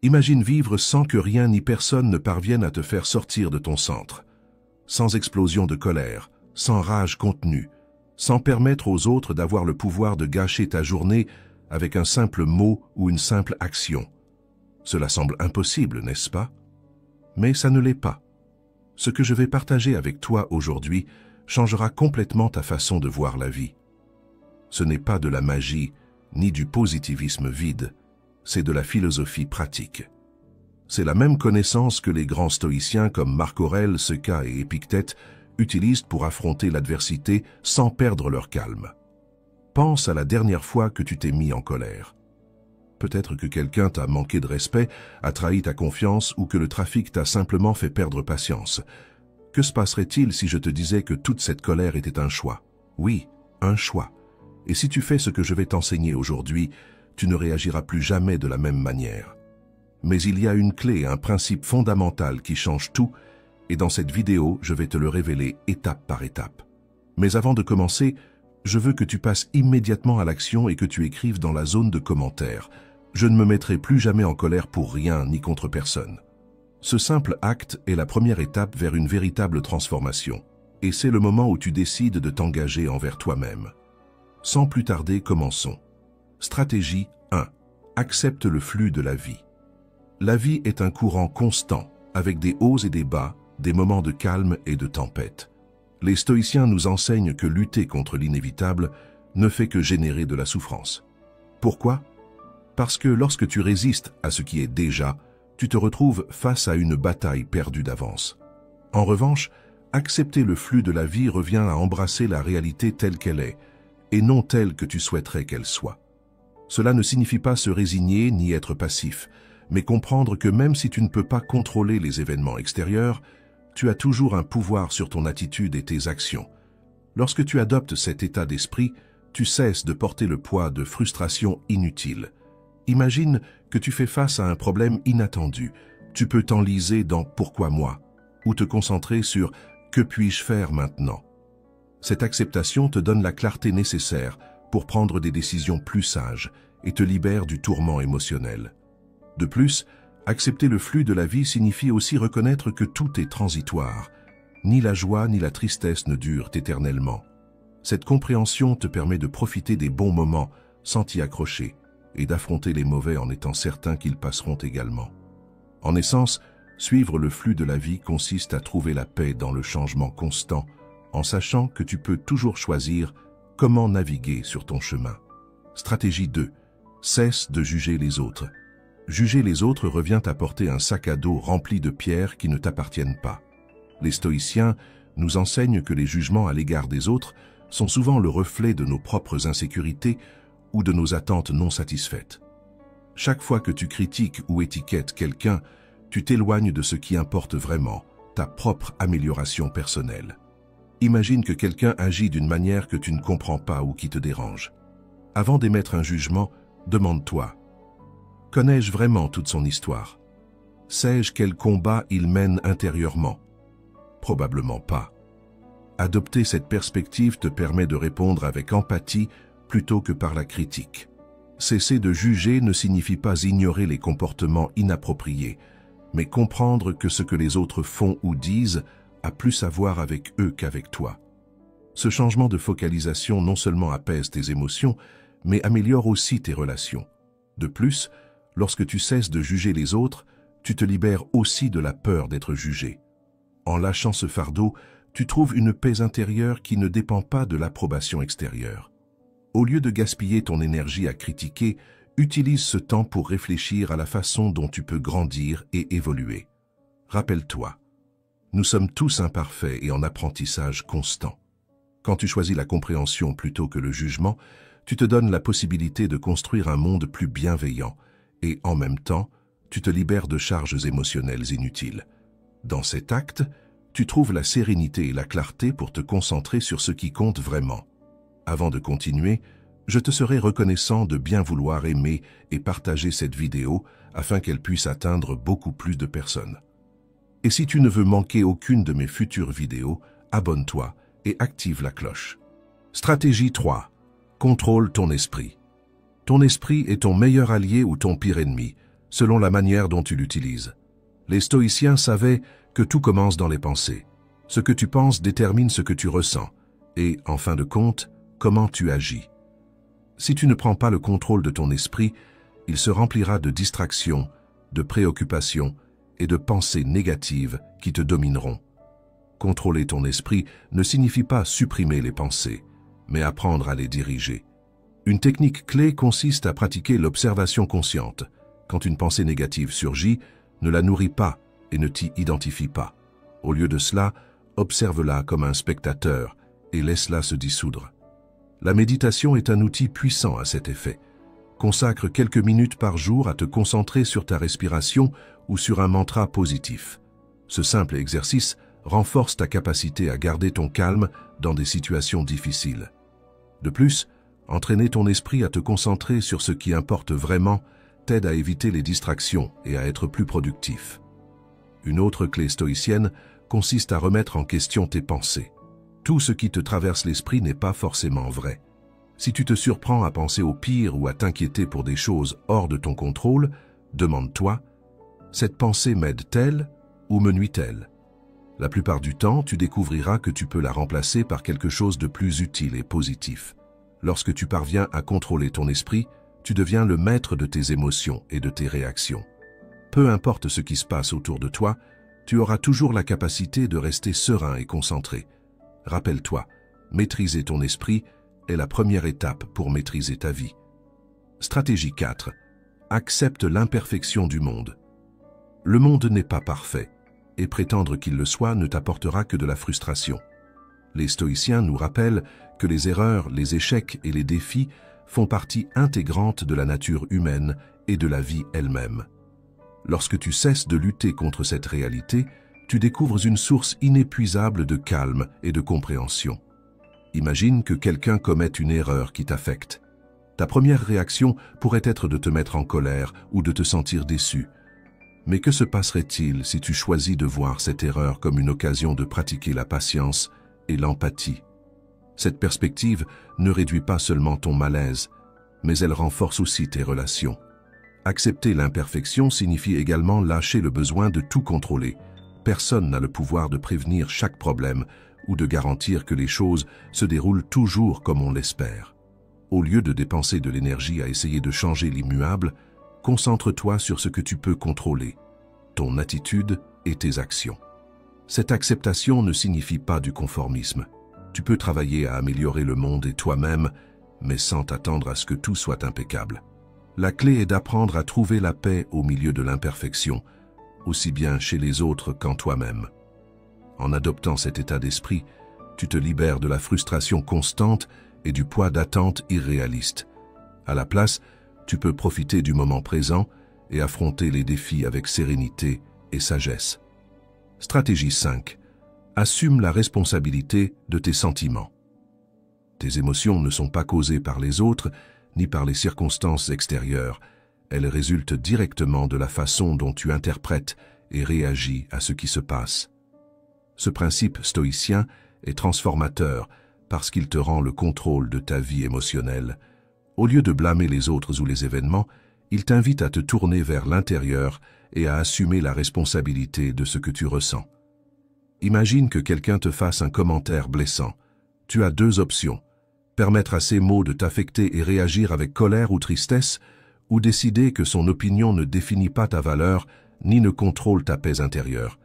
Imagine vivre sans que rien ni personne ne parvienne à te faire sortir de ton centre. Sans explosion de colère, sans rage contenue, sans permettre aux autres d'avoir le pouvoir de gâcher ta journée avec un simple mot ou une simple action. Cela semble impossible, n'est-ce pas? Mais ça ne l'est pas. Ce que je vais partager avec toi aujourd'hui changera complètement ta façon de voir la vie. Ce n'est pas de la magie, ni du positivisme vide, c'est de la philosophie pratique. C'est la même connaissance que les grands stoïciens comme Marc Aurèle, Séneca et Épictète utilisent pour affronter l'adversité sans perdre leur calme. Pense à la dernière fois que tu t'es mis en colère. Peut-être que quelqu'un t'a manqué de respect, a trahi ta confiance ou que le trafic t'a simplement fait perdre patience. Que se passerait-il si je te disais que toute cette colère était un choix? Oui, un choix. Et si tu fais ce que je vais t'enseigner aujourd'hui, tu ne réagiras plus jamais de la même manière. Mais il y a une clé, un principe fondamental qui change tout, et dans cette vidéo, je vais te le révéler étape par étape. Mais avant de commencer, je veux que tu passes immédiatement à l'action et que tu écrives dans la zone de commentaires. Je ne me mettrai plus jamais en colère pour rien ni contre personne. Ce simple acte est la première étape vers une véritable transformation. Et c'est le moment où tu décides de t'engager envers toi-même. Sans plus tarder, commençons. Stratégie 1. Accepte le flux de la vie. La vie est un courant constant, avec des hauts et des bas, des moments de calme et de tempête. Les stoïciens nous enseignent que lutter contre l'inévitable ne fait que générer de la souffrance. Pourquoi? Parce que lorsque tu résistes à ce qui est déjà, tu te retrouves face à une bataille perdue d'avance. En revanche, accepter le flux de la vie revient à embrasser la réalité telle qu'elle est, et non telle que tu souhaiterais qu'elle soit. Cela ne signifie pas se résigner ni être passif, mais comprendre que même si tu ne peux pas contrôler les événements extérieurs, tu as toujours un pouvoir sur ton attitude et tes actions. Lorsque tu adoptes cet état d'esprit, tu cesses de porter le poids de frustrations inutiles. Imagine que tu fais face à un problème inattendu. Tu peux t'enliser dans « Pourquoi moi ?» ou te concentrer sur « Que puis-je faire maintenant ?» Cette acceptation te donne la clarté nécessaire pour prendre des décisions plus sages et te libère du tourment émotionnel. De plus, accepter le flux de la vie signifie aussi reconnaître que tout est transitoire. Ni la joie ni la tristesse ne durent éternellement. Cette compréhension te permet de profiter des bons moments sans t'y accrocher et d'affronter les mauvais en étant certain qu'ils passeront également. En essence, suivre le flux de la vie consiste à trouver la paix dans le changement constant, en sachant que tu peux toujours choisir comment naviguer sur ton chemin. Stratégie 2. Cesse de juger les autres. Juger les autres revient à porter un sac à dos rempli de pierres qui ne t'appartiennent pas. Les stoïciens nous enseignent que les jugements à l'égard des autres sont souvent le reflet de nos propres insécurités ou de nos attentes non satisfaites. Chaque fois que tu critiques ou étiquettes quelqu'un, tu t'éloignes de ce qui importe vraiment, ta propre amélioration personnelle. Imagine que quelqu'un agit d'une manière que tu ne comprends pas ou qui te dérange. Avant d'émettre un jugement, demande-toi: connais-je vraiment toute son histoire? Sais-je quel combat il mène intérieurement? Probablement pas. Adopter cette perspective te permet de répondre avec empathie plutôt que par la critique. Cesser de juger ne signifie pas ignorer les comportements inappropriés, mais comprendre que ce que les autres font ou disent a plus à voir avec eux qu'avec toi. Ce changement de focalisation non seulement apaise tes émotions, mais améliore aussi tes relations. De plus, lorsque tu cesses de juger les autres, tu te libères aussi de la peur d'être jugé. En lâchant ce fardeau, tu trouves une paix intérieure qui ne dépend pas de l'approbation extérieure. Au lieu de gaspiller ton énergie à critiquer, utilise ce temps pour réfléchir à la façon dont tu peux grandir et évoluer. Rappelle-toi, nous sommes tous imparfaits et en apprentissage constant. Quand tu choisis la compréhension plutôt que le jugement, tu te donnes la possibilité de construire un monde plus bienveillant et, en même temps, tu te libères de charges émotionnelles inutiles. Dans cet acte, tu trouves la sérénité et la clarté pour te concentrer sur ce qui compte vraiment. Avant de continuer, je te serai reconnaissant de bien vouloir aimer et partager cette vidéo afin qu'elle puisse atteindre beaucoup plus de personnes. Et si tu ne veux manquer aucune de mes futures vidéos, abonne-toi et active la cloche. Stratégie 3. Contrôle ton esprit. Ton esprit est ton meilleur allié ou ton pire ennemi, selon la manière dont tu l'utilises. Les stoïciens savaient que tout commence dans les pensées. Ce que tu penses détermine ce que tu ressens, et, en fin de compte, comment tu agis. Si tu ne prends pas le contrôle de ton esprit, il se remplira de distractions, de préoccupations et de pensées négatives qui te domineront. Contrôler ton esprit ne signifie pas supprimer les pensées, mais apprendre à les diriger. Une technique clé consiste à pratiquer l'observation consciente. Quand une pensée négative surgit, ne la nourris pas et ne t'y identifie pas. Au lieu de cela, observe-la comme un spectateur et laisse-la se dissoudre. La méditation est un outil puissant à cet effet. Consacre quelques minutes par jour à te concentrer sur ta respiration ou sur un mantra positif. Ce simple exercice renforce ta capacité à garder ton calme dans des situations difficiles. De plus, entraîner ton esprit à te concentrer sur ce qui importe vraiment t'aide à éviter les distractions et à être plus productif. Une autre clé stoïcienne consiste à remettre en question tes pensées. Tout ce qui te traverse l'esprit n'est pas forcément vrai. Si tu te surprends à penser au pire ou à t'inquiéter pour des choses hors de ton contrôle, demande-toi, cette pensée m'aide-t-elle ou me nuit-elle? La plupart du temps, tu découvriras que tu peux la remplacer par quelque chose de plus utile et positif. Lorsque tu parviens à contrôler ton esprit, tu deviens le maître de tes émotions et de tes réactions. Peu importe ce qui se passe autour de toi, tu auras toujours la capacité de rester serein et concentré. Rappelle-toi, maîtriser ton esprit est la première étape pour maîtriser ta vie. Stratégie 4. Accepte l'imperfection du monde. Le monde n'est pas parfait, et prétendre qu'il le soit ne t'apportera que de la frustration. Les stoïciens nous rappellent que les erreurs, les échecs et les défis font partie intégrante de la nature humaine et de la vie elle-même. Lorsque tu cesses de lutter contre cette réalité, tu découvres une source inépuisable de calme et de compréhension. Imagine que quelqu'un commette une erreur qui t'affecte. Ta première réaction pourrait être de te mettre en colère ou de te sentir déçu. Mais que se passerait-il si tu choisis de voir cette erreur comme une occasion de pratiquer la patience et l'empathie? Cette perspective ne réduit pas seulement ton malaise, mais elle renforce aussi tes relations. Accepter l'imperfection signifie également lâcher le besoin de tout contrôler. Personne n'a le pouvoir de prévenir chaque problème ou de garantir que les choses se déroulent toujours comme on l'espère. Au lieu de dépenser de l'énergie à essayer de changer l'immuable, concentre-toi sur ce que tu peux contrôler, ton attitude et tes actions. Cette acceptation ne signifie pas du conformisme. Tu peux travailler à améliorer le monde et toi-même, mais sans t'attendre à ce que tout soit impeccable. La clé est d'apprendre à trouver la paix au milieu de l'imperfection, aussi bien chez les autres qu'en toi-même. En adoptant cet état d'esprit, tu te libères de la frustration constante et du poids d'attentes irréalistes. À la place, tu peux profiter du moment présent et affronter les défis avec sérénité et sagesse. Stratégie 5. Assume la responsabilité de tes sentiments. Tes émotions ne sont pas causées par les autres ni par les circonstances extérieures. Elles résultent directement de la façon dont tu interprètes et réagis à ce qui se passe. Ce principe stoïcien est transformateur parce qu'il te rend le contrôle de ta vie émotionnelle. Au lieu de blâmer les autres ou les événements, il t'invite à te tourner vers l'intérieur et à assumer la responsabilité de ce que tu ressens. Imagine que quelqu'un te fasse un commentaire blessant. Tu as deux options: permettre à ces mots de t'affecter et réagir avec colère ou tristesse, ou décider que son opinion ne définit pas ta valeur ni ne contrôle ta paix intérieure.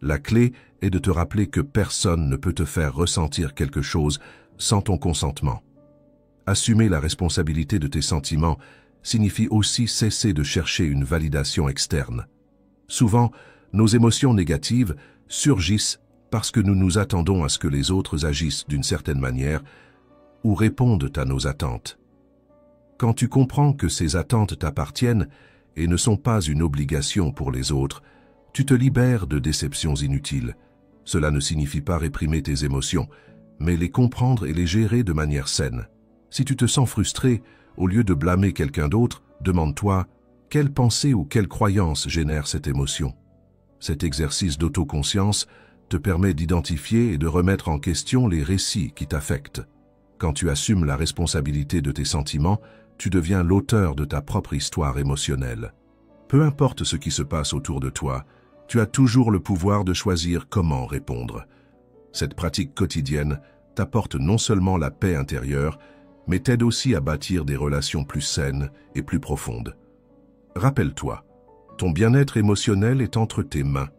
La clé est de te rappeler que personne ne peut te faire ressentir quelque chose sans ton consentement. Assumer la responsabilité de tes sentiments signifie aussi cesser de chercher une validation externe. Souvent, nos émotions négatives surgissent parce que nous nous attendons à ce que les autres agissent d'une certaine manière ou répondent à nos attentes. Quand tu comprends que ces attentes t'appartiennent et ne sont pas une obligation pour les autres, tu te libères de déceptions inutiles. Cela ne signifie pas réprimer tes émotions, mais les comprendre et les gérer de manière saine. Si tu te sens frustré, au lieu de blâmer quelqu'un d'autre, demande-toi quelle pensée ou quelle croyance génère cette émotion. Cet exercice d'autoconscience te permet d'identifier et de remettre en question les récits qui t'affectent. Quand tu assumes la responsabilité de tes sentiments, tu deviens l'auteur de ta propre histoire émotionnelle. Peu importe ce qui se passe autour de toi, tu as toujours le pouvoir de choisir comment répondre. Cette pratique quotidienne t'apporte non seulement la paix intérieure, mais t'aide aussi à bâtir des relations plus saines et plus profondes. Rappelle-toi, ton bien-être émotionnel est entre tes mains.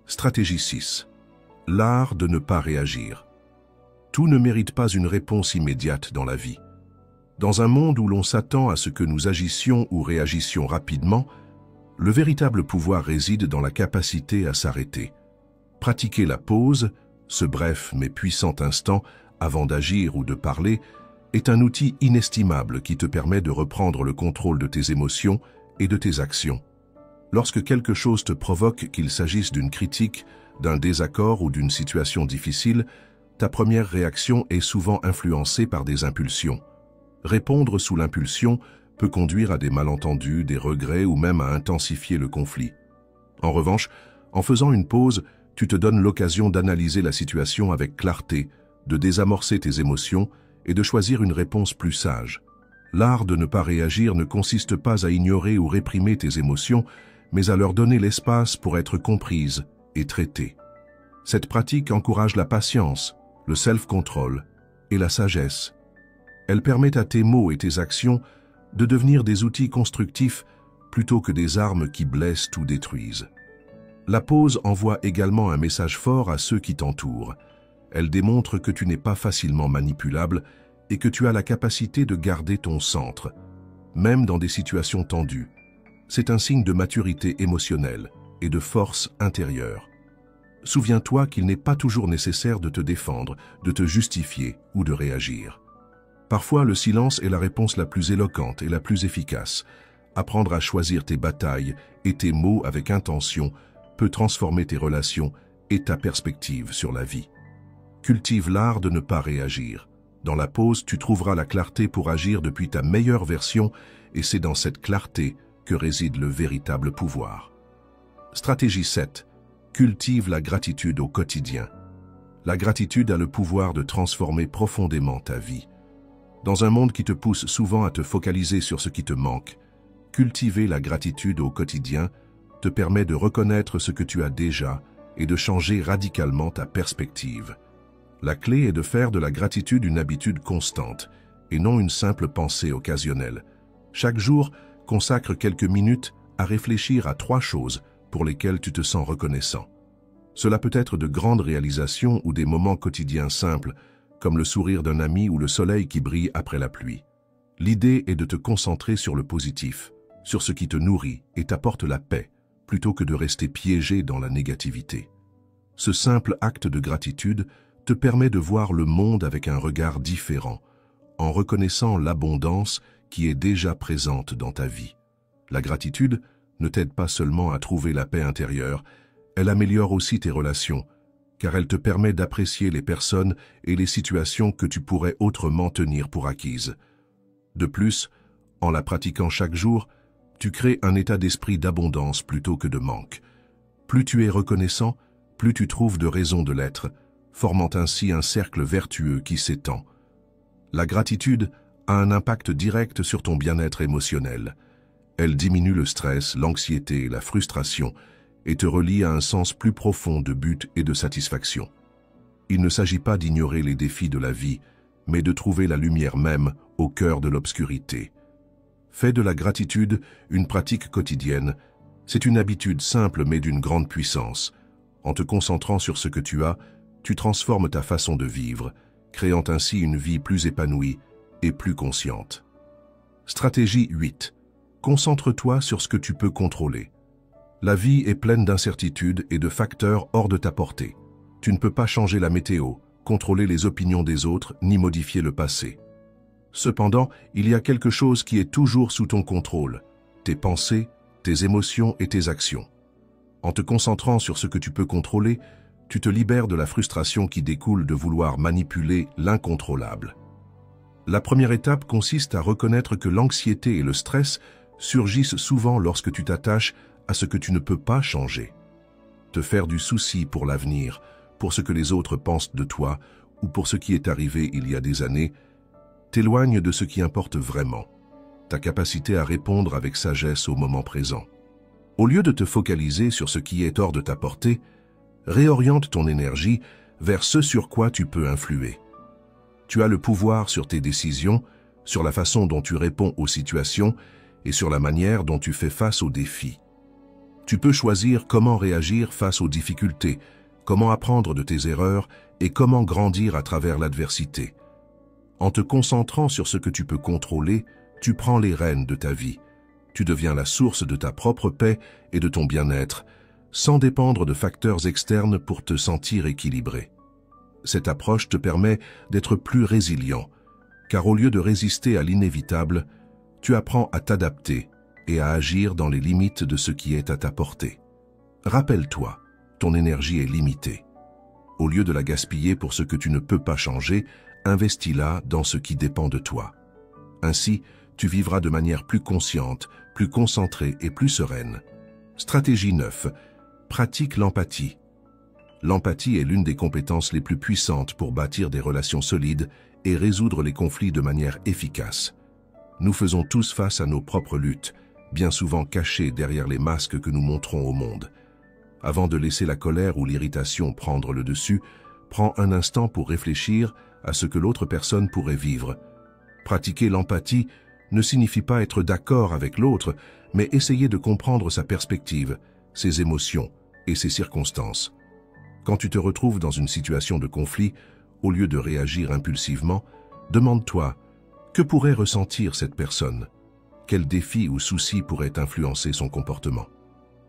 Stratégie 6. L'art de ne pas réagir. Tout ne mérite pas une réponse immédiate dans la vie. Dans un monde où l'on s'attend à ce que nous agissions ou réagissions rapidement, le véritable pouvoir réside dans la capacité à s'arrêter. Pratiquer la pause, ce bref mais puissant instant avant d'agir ou de parler, est un outil inestimable qui te permet de reprendre le contrôle de tes émotions et de tes actions. Lorsque quelque chose te provoque, qu'il s'agisse d'une critique, d'un désaccord ou d'une situation difficile, ta première réaction est souvent influencée par des impulsions. Répondre sous l'impulsion peut conduire à des malentendus, des regrets ou même à intensifier le conflit. En revanche, en faisant une pause, tu te donnes l'occasion d'analyser la situation avec clarté, de désamorcer tes émotions et de choisir une réponse plus sage. L'art de ne pas réagir ne consiste pas à ignorer ou réprimer tes émotions, mais à leur donner l'espace pour être comprises et traitées. Cette pratique encourage la patience, le self-control et la sagesse. Elle permet à tes mots et tes actions de devenir des outils constructifs plutôt que des armes qui blessent ou détruisent. La pause envoie également un message fort à ceux qui t'entourent. Elle démontre que tu n'es pas facilement manipulable et que tu as la capacité de garder ton centre, même dans des situations tendues. C'est un signe de maturité émotionnelle et de force intérieure. Souviens-toi qu'il n'est pas toujours nécessaire de te défendre, de te justifier ou de réagir. Parfois, le silence est la réponse la plus éloquente et la plus efficace. Apprendre à choisir tes batailles et tes mots avec intention peut transformer tes relations et ta perspective sur la vie. Cultive l'art de ne pas réagir. Dans la pause, tu trouveras la clarté pour agir depuis ta meilleure version et c'est dans cette clarté que réside le véritable pouvoir. Stratégie 7. Cultive la gratitude au quotidien. La gratitude a le pouvoir de transformer profondément ta vie. Dans un monde qui te pousse souvent à te focaliser sur ce qui te manque, cultiver la gratitude au quotidien te permet de reconnaître ce que tu as déjà et de changer radicalement ta perspective. La clé est de faire de la gratitude une habitude constante et non une simple pensée occasionnelle. Chaque jour, consacre quelques minutes à réfléchir à 3 choses pour lesquelles tu te sens reconnaissant. Cela peut être de grandes réalisations ou des moments quotidiens simples, comme le sourire d'un ami ou le soleil qui brille après la pluie. L'idée est de te concentrer sur le positif, sur ce qui te nourrit et t'apporte la paix, plutôt que de rester piégé dans la négativité. Ce simple acte de gratitude te permet de voir le monde avec un regard différent, en reconnaissant l'abondance qui est déjà présente dans ta vie. La gratitude ne t'aide pas seulement à trouver la paix intérieure, elle améliore aussi tes relations, car elle te permet d'apprécier les personnes et les situations que tu pourrais autrement tenir pour acquises. De plus, en la pratiquant chaque jour, tu crées un état d'esprit d'abondance plutôt que de manque. Plus tu es reconnaissant, plus tu trouves de raisons de l'être, formant ainsi un cercle vertueux qui s'étend. La gratitude a un impact direct sur ton bien-être émotionnel. Elle diminue le stress, l'anxiété et la frustration et te relie à un sens plus profond de but et de satisfaction. Il ne s'agit pas d'ignorer les défis de la vie, mais de trouver la lumière même au cœur de l'obscurité. Fais de la gratitude une pratique quotidienne. C'est une habitude simple mais d'une grande puissance. En te concentrant sur ce que tu as, tu transformes ta façon de vivre, créant ainsi une vie plus épanouie et plus consciente. Stratégie 8. Concentre-toi sur ce que tu peux contrôler. La vie est pleine d'incertitudes et de facteurs hors de ta portée. Tu ne peux pas changer la météo, contrôler les opinions des autres, ni modifier le passé. Cependant, il y a quelque chose qui est toujours sous ton contrôle, tes pensées, tes émotions et tes actions. En te concentrant sur ce que tu peux contrôler, tu te libères de la frustration qui découle de vouloir manipuler l'incontrôlable. La première étape consiste à reconnaître que l'anxiété et le stress surgissent souvent lorsque tu t'attaches à ce que tu ne peux pas changer. Te faire du souci pour l'avenir, pour ce que les autres pensent de toi ou pour ce qui est arrivé il y a des années, t'éloigne de ce qui importe vraiment, ta capacité à répondre avec sagesse au moment présent. Au lieu de te focaliser sur ce qui est hors de ta portée, réoriente ton énergie vers ce sur quoi tu peux influer. Tu as le pouvoir sur tes décisions, sur la façon dont tu réponds aux situations et sur la manière dont tu fais face aux défis. Tu peux choisir comment réagir face aux difficultés, comment apprendre de tes erreurs et comment grandir à travers l'adversité. En te concentrant sur ce que tu peux contrôler, tu prends les rênes de ta vie. Tu deviens la source de ta propre paix et de ton bien-être, sans dépendre de facteurs externes pour te sentir équilibré. Cette approche te permet d'être plus résilient, car au lieu de résister à l'inévitable, tu apprends à t'adapter et à agir dans les limites de ce qui est à ta portée. Rappelle-toi, ton énergie est limitée. Au lieu de la gaspiller pour ce que tu ne peux pas changer, investis-la dans ce qui dépend de toi. Ainsi, tu vivras de manière plus consciente, plus concentrée et plus sereine. Stratégie 9. Pratique l'empathie. L'empathie est l'une des compétences les plus puissantes pour bâtir des relations solides et résoudre les conflits de manière efficace. Nous faisons tous face à nos propres luttes, bien souvent cachées derrière les masques que nous montrons au monde. Avant de laisser la colère ou l'irritation prendre le dessus, prends un instant pour réfléchir à ce que l'autre personne pourrait vivre. Pratiquer l'empathie ne signifie pas être d'accord avec l'autre, mais essayer de comprendre sa perspective, ses émotions et ses circonstances. Quand tu te retrouves dans une situation de conflit, au lieu de réagir impulsivement, demande-toi « Que pourrait ressentir cette personne ? Quels défis ou soucis pourraient influencer son comportement ?»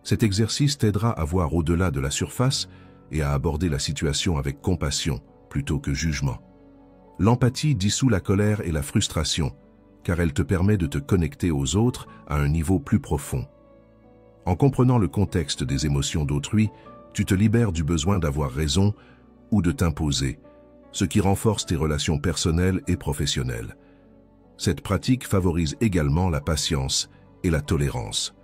Cet exercice t'aidera à voir au-delà de la surface et à aborder la situation avec compassion plutôt que jugement. L'empathie dissout la colère et la frustration, car elle te permet de te connecter aux autres à un niveau plus profond. En comprenant le contexte des émotions d'autrui, tu te libères du besoin d'avoir raison ou de t'imposer, ce qui renforce tes relations personnelles et professionnelles. Cette pratique favorise également la patience et la tolérance.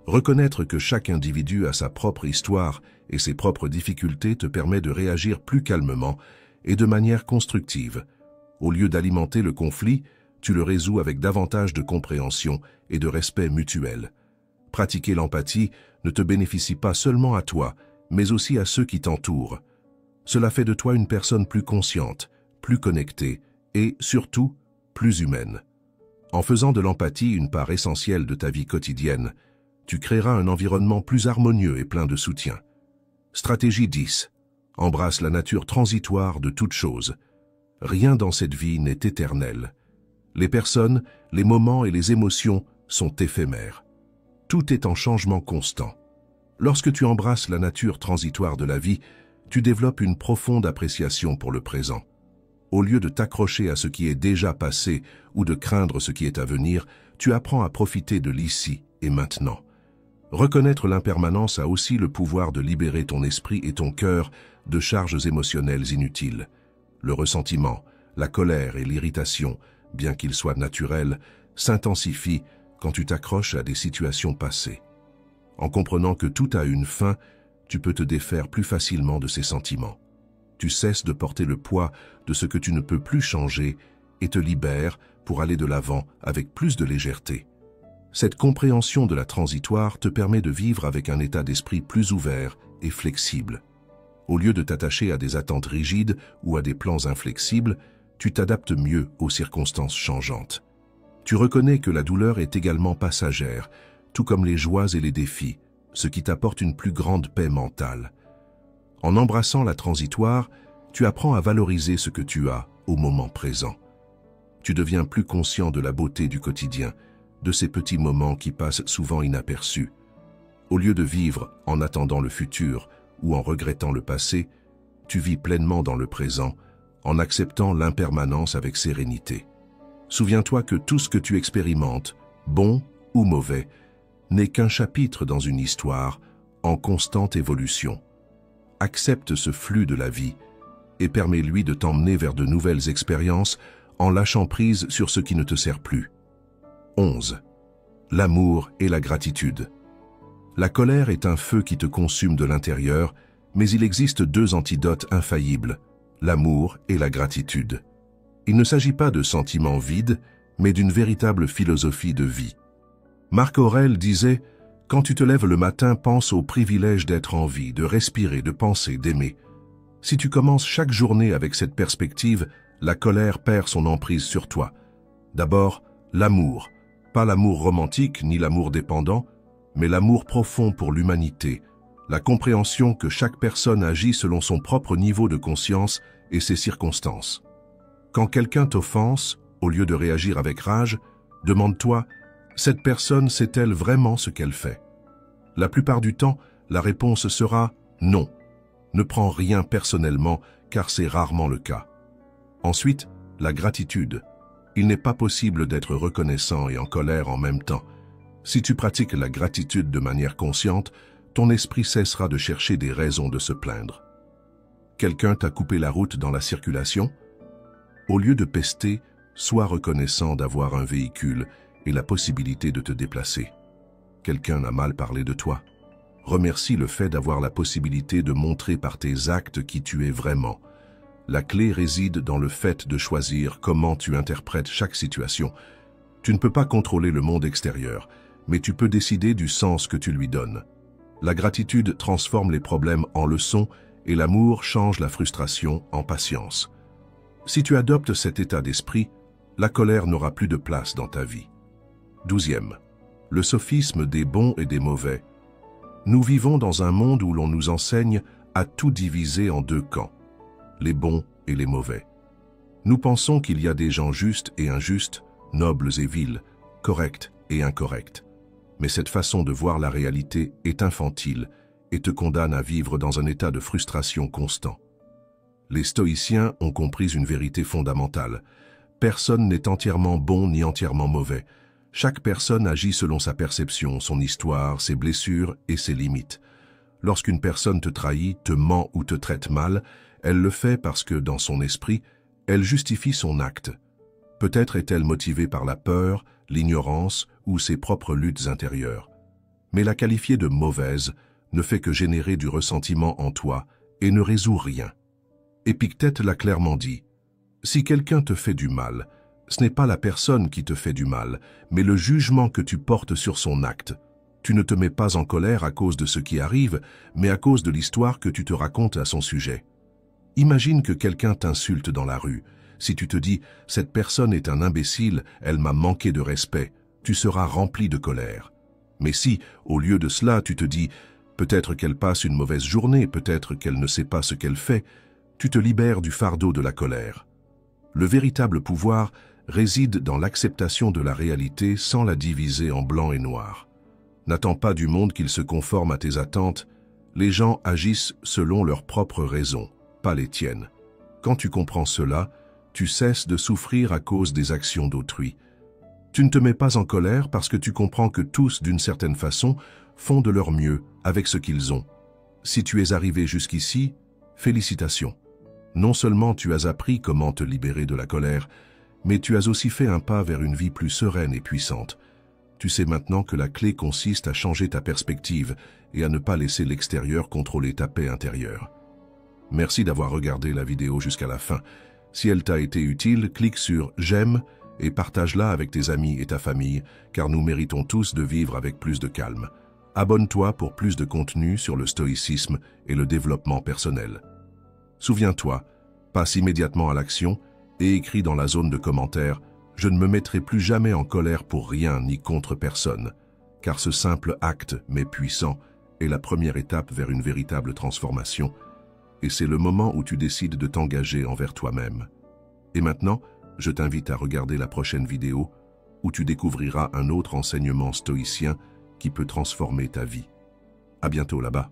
Reconnaître que chaque individu a sa propre histoire et ses propres difficultés te permet de réagir plus calmement et de manière constructive. Au lieu d'alimenter le conflit, tu le résous avec davantage de compréhension et de respect mutuel. Pratiquer l'empathie ne te bénéficie pas seulement à toi, mais aussi à ceux qui t'entourent. Cela fait de toi une personne plus consciente, plus connectée et, surtout, plus humaine. En faisant de l'empathie une part essentielle de ta vie quotidienne, tu créeras un environnement plus harmonieux et plein de soutien. Stratégie 10. Embrasse la nature transitoire de toute chose. Rien dans cette vie n'est éternel. Les personnes, les moments et les émotions sont éphémères. Tout est en changement constant. Lorsque tu embrasses la nature transitoire de la vie, tu développes une profonde appréciation pour le présent. Au lieu de t'accrocher à ce qui est déjà passé ou de craindre ce qui est à venir, tu apprends à profiter de l'ici et maintenant. Reconnaître l'impermanence a aussi le pouvoir de libérer ton esprit et ton cœur de charges émotionnelles inutiles. Le ressentiment, la colère et l'irritation, bien qu'ils soient naturels, s'intensifient quand tu t'accroches à des situations passées. En comprenant que tout a une fin, tu peux te défaire plus facilement de ces sentiments. Tu cesses de porter le poids de ce que tu ne peux plus changer et te libères pour aller de l'avant avec plus de légèreté. Cette compréhension de la transitoire te permet de vivre avec un état d'esprit plus ouvert et flexible. Au lieu de t'attacher à des attentes rigides ou à des plans inflexibles, tu t'adaptes mieux aux circonstances changeantes. Tu reconnais que la douleur est également passagère, tout comme les joies et les défis, ce qui t'apporte une plus grande paix mentale. En embrassant la transitoire, tu apprends à valoriser ce que tu as au moment présent. Tu deviens plus conscient de la beauté du quotidien, de ces petits moments qui passent souvent inaperçus. Au lieu de vivre en attendant le futur ou en regrettant le passé, tu vis pleinement dans le présent, en acceptant l'impermanence avec sérénité. Souviens-toi que tout ce que tu expérimentes, bon ou mauvais, n'est qu'un chapitre dans une histoire en constante évolution. Accepte ce flux de la vie et permets-lui de t'emmener vers de nouvelles expériences en lâchant prise sur ce qui ne te sert plus. 11. L'amour et la gratitude. La colère est un feu qui te consume de l'intérieur, mais il existe deux antidotes infaillibles, l'amour et la gratitude. Il ne s'agit pas de sentiments vides, mais d'une véritable philosophie de vie. Marc Aurèle disait « Quand tu te lèves le matin, pense au privilège d'être en vie, de respirer, de penser, d'aimer. Si tu commences chaque journée avec cette perspective, la colère perd son emprise sur toi. D'abord, l'amour. Pas l'amour romantique ni l'amour dépendant, mais l'amour profond pour l'humanité. La compréhension que chaque personne agit selon son propre niveau de conscience et ses circonstances. Quand quelqu'un t'offense, au lieu de réagir avec rage, demande-toi, cette personne sait-elle vraiment ce qu'elle fait? La plupart du temps, la réponse sera non. Ne prends rien personnellement, car c'est rarement le cas. Ensuite, la gratitude. Il n'est pas possible d'être reconnaissant et en colère en même temps. Si tu pratiques la gratitude de manière consciente, ton esprit cessera de chercher des raisons de se plaindre. Quelqu'un t'a coupé la route dans la circulation? Au lieu de pester, sois reconnaissant d'avoir un véhicule et la possibilité de te déplacer. Quelqu'un a mal parlé de toi. Remercie le fait d'avoir la possibilité de montrer par tes actes qui tu es vraiment. La clé réside dans le fait de choisir comment tu interprètes chaque situation. Tu ne peux pas contrôler le monde extérieur, mais tu peux décider du sens que tu lui donnes. La gratitude transforme les problèmes en leçons et l'amour change la frustration en patience. Si tu adoptes cet état d'esprit, la colère n'aura plus de place dans ta vie. 12e. Le sophisme des bons et des mauvais. Nous vivons dans un monde où l'on nous enseigne à tout diviser en deux camps, les bons et les mauvais. Nous pensons qu'il y a des gens justes et injustes, nobles et vils, corrects et incorrects. Mais cette façon de voir la réalité est infantile et te condamne à vivre dans un état de frustration constant. Les stoïciens ont compris une vérité fondamentale. Personne n'est entièrement bon ni entièrement mauvais. Chaque personne agit selon sa perception, son histoire, ses blessures et ses limites. Lorsqu'une personne te trahit, te ment ou te traite mal, elle le fait parce que, dans son esprit, elle justifie son acte. Peut-être est-elle motivée par la peur, l'ignorance ou ses propres luttes intérieures. Mais la qualifier de mauvaise ne fait que générer du ressentiment en toi et ne résout rien. Épictète l'a clairement dit. Si quelqu'un te fait du mal, ce n'est pas la personne qui te fait du mal, mais le jugement que tu portes sur son acte. Tu ne te mets pas en colère à cause de ce qui arrive, mais à cause de l'histoire que tu te racontes à son sujet. Imagine que quelqu'un t'insulte dans la rue. Si tu te dis « cette personne est un imbécile, elle m'a manqué de respect », tu seras rempli de colère. Mais si, au lieu de cela, tu te dis « peut-être qu'elle passe une mauvaise journée, peut-être qu'elle ne sait pas ce qu'elle fait », tu te libères du fardeau de la colère. Le véritable pouvoir réside dans l'acceptation de la réalité sans la diviser en blanc et noir. N'attends pas du monde qu'il se conforme à tes attentes. Les gens agissent selon leurs propres raisons, pas les tiennes. Quand tu comprends cela, tu cesses de souffrir à cause des actions d'autrui. Tu ne te mets pas en colère parce que tu comprends que tous, d'une certaine façon, font de leur mieux avec ce qu'ils ont. Si tu es arrivé jusqu'ici, félicitations. Non seulement tu as appris comment te libérer de la colère, mais tu as aussi fait un pas vers une vie plus sereine et puissante. Tu sais maintenant que la clé consiste à changer ta perspective et à ne pas laisser l'extérieur contrôler ta paix intérieure. Merci d'avoir regardé la vidéo jusqu'à la fin. Si elle t'a été utile, clique sur « J'aime » et partage-la avec tes amis et ta famille, car nous méritons tous de vivre avec plus de calme. Abonne-toi pour plus de contenu sur le stoïcisme et le développement personnel. Souviens-toi, passe immédiatement à l'action et écris dans la zone de commentaires « Je ne me mettrai plus jamais en colère pour rien ni contre personne », car ce simple acte, mais puissant, est la première étape vers une véritable transformation, et c'est le moment où tu décides de t'engager envers toi-même. Et maintenant, je t'invite à regarder la prochaine vidéo où tu découvriras un autre enseignement stoïcien qui peut transformer ta vie. À bientôt là-bas.